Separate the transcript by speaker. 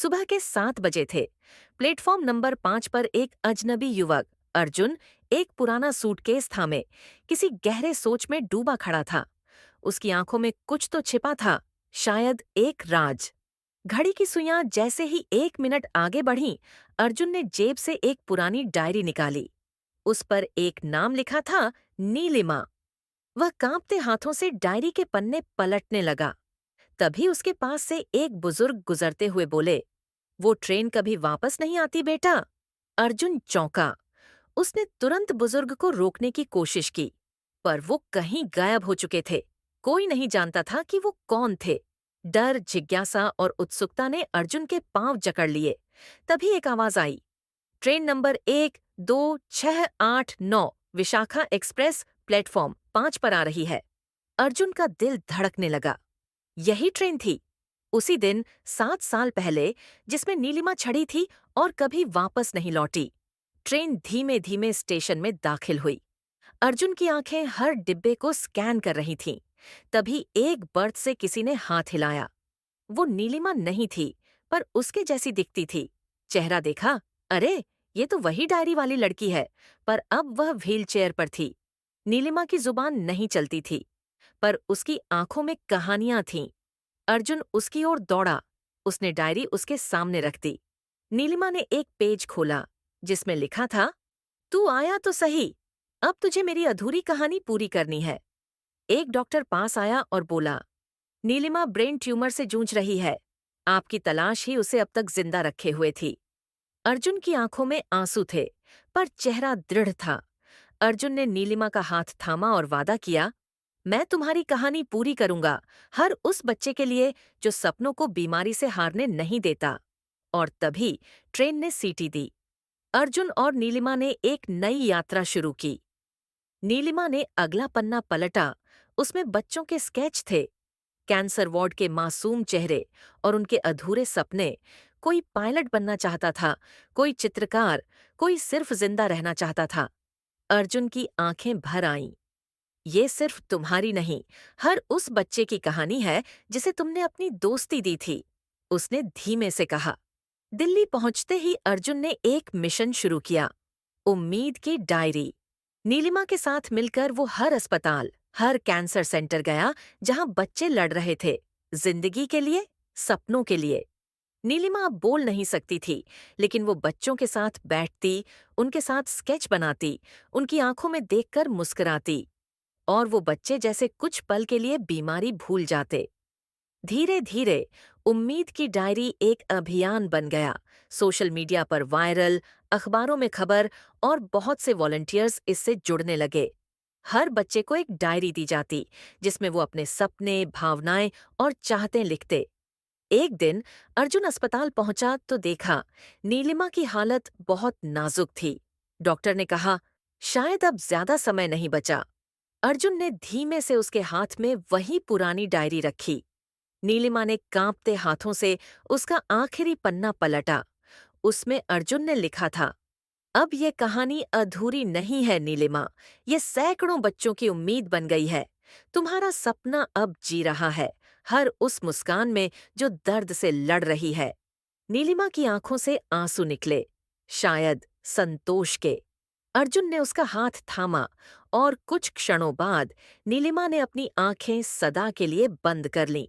Speaker 1: सुबह के 7 बजे थे। प्लेटफॉर्म नंबर 5 पर एक अजनबी युवक अर्जुन एक पुराना सूटकेस थामे किसी गहरे सोच में डूबा खड़ा था। उसकी आंखों में कुछ तो छिपा था, शायद एक राज। घड़ी की सुइयां जैसे ही 1 मिनट आगे बढ़ीं, अर्जुन ने जेब से एक पुरानी डायरी निकाली। उस पर एक नाम लिखा था, नीलिमा। वह कांपते हाथों से डायरी के पन्ने पलटने लगा। तभी उसके पास से एक बुजुर्ग गुजरते हुए बोले, वो ट्रेन कभी वापस नहीं आती बेटा। अर्जुन चौंका। उसने तुरंत बुजुर्ग को रोकने की कोशिश की, पर वो कहीं गायब हो चुके थे। कोई नहीं जानता था कि वो कौन थे। डर, जिज्ञासा और उत्सुकता ने अर्जुन के पांव जकड़ लिए। तभी एक आवाज आई, train number 1, 2, 6, 8, 9 Vishakha Express platform 5 पर आ रही है। अर्जुन का दिल धड़कने लगा। यही ट्रेन थी, उसी दिन 7 साल पहले, जिसमें नीलिमा चढ़ी थी और कभी वापस नहीं लौटी। ट्रेन धीमे धीमे स्टेशन में दाखिल हुई। अर्जुन की आंखें हर डिब्बे को स्कैन कर रही थीं। तभी एक बर्थ से किसी ने हाथ हिलाया। वो नीलिमा नहीं थी, पर उसके जैसी दिखती थी। चेहरा देखा, अरे, ये तो वही डायरी वाली लड़की है, पर अब वह व्हीलचेयर पर थी। नीलिमा की जुबान नहीं चलती थी, पर उसकी आंखों में कहानियां थीं। अर्जुन उसकी ओर दौड़ा। उसने डायरी उसके सामने रख दी। नीलिमा ने एक पेज खोला, जिसमें लिखा था, तू आया तो सही, अब तुझे मेरी अधूरी कहानी पूरी करनी है। एक डॉक्टर पास आया और बोला, नीलिमा ब्रेन ट्यूमर से जूझ रही है। आपकी तलाश ही उसे अब तक जिंदा रखे हुए थी। अर्जुन की आंखों में आंसू थे, पर चेहरा दृढ़ था। अर्जुन ने नीलिमा का हाथ थामा और वादा किया, मैं तुम्हारी कहानी पूरी करूंगा, हर उस बच्चे के लिए जो सपनों को बीमारी से हारने नहीं देता। और तभी ट्रेन ने सीटी दी। अर्जुन और नीलिमा ने एक नई यात्रा शुरू की। नीलिमा ने अगला पन्ना पलटा। उसमें बच्चों के स्केच थे, कैंसर वार्ड के मासूम चेहरे और उनके अधूरे सपने। कोई पायलट बनना चाहता था, कोई चित्रकार, कोई सिर्फ जिंदा रहना चाहता था। अर्जुन की आंखें भर आईं। ये सिर्फ तुम्हारी नहीं, हर उस बच्चे की कहानी है जिसे तुमने अपनी दोस्ती दी थी, उसने धीमे से कहा। दिल्ली पहुंचते ही अर्जुन ने एक मिशन शुरू किया, उम्मीद की डायरी। नीलिमा के साथ मिलकर वो हर अस्पताल, हर कैंसर सेंटर गया जहां बच्चे लड़ रहे थे, जिंदगी के लिए, सपनों के लिए। नीलिमा अब बोल नहीं सकती थी, लेकिन वो बच्चों के साथ बैठती, उनके साथ स्केच बनाती, उनकी आंखों में देखकर मुस्कुराती। और वो बच्चे जैसे कुछ पल के लिए बीमारी भूल जाते। धीरे धीरे उम्मीद की डायरी एक अभियान बन गया। सोशल मीडिया पर वायरल, अखबारों में खबर, और बहुत से वॉलंटियर्स इससे जुड़ने लगे। हर बच्चे को एक डायरी दी जाती, जिसमें वो अपने सपने, भावनाएं और चाहतें लिखते। एक दिन अर्जुन अस्पताल पहुंचा तो देखा, नीलिमा की हालत बहुत नाजुक थी। डॉक्टर ने कहा, शायद अब ज्यादा समय नहीं बचा। अर्जुन ने धीमे से उसके हाथ में वही पुरानी डायरी रखी। नीलिमा ने कांपते हाथों से उसका आखिरी पन्ना पलटा। उसमें अर्जुन ने लिखा था, अब ये कहानी अधूरी नहीं है नीलिमा, ये सैकड़ों बच्चों की उम्मीद बन गई है। तुम्हारा सपना अब जी रहा है, हर उस मुस्कान में जो दर्द से लड़ रही है। नीलिमा की आंखों से आंसू निकले, शायद संतोष के। अर्जुन ने उसका हाथ थामा, और कुछ क्षणों बाद नीलिमा ने अपनी आंखें सदा के लिए बंद कर लीं।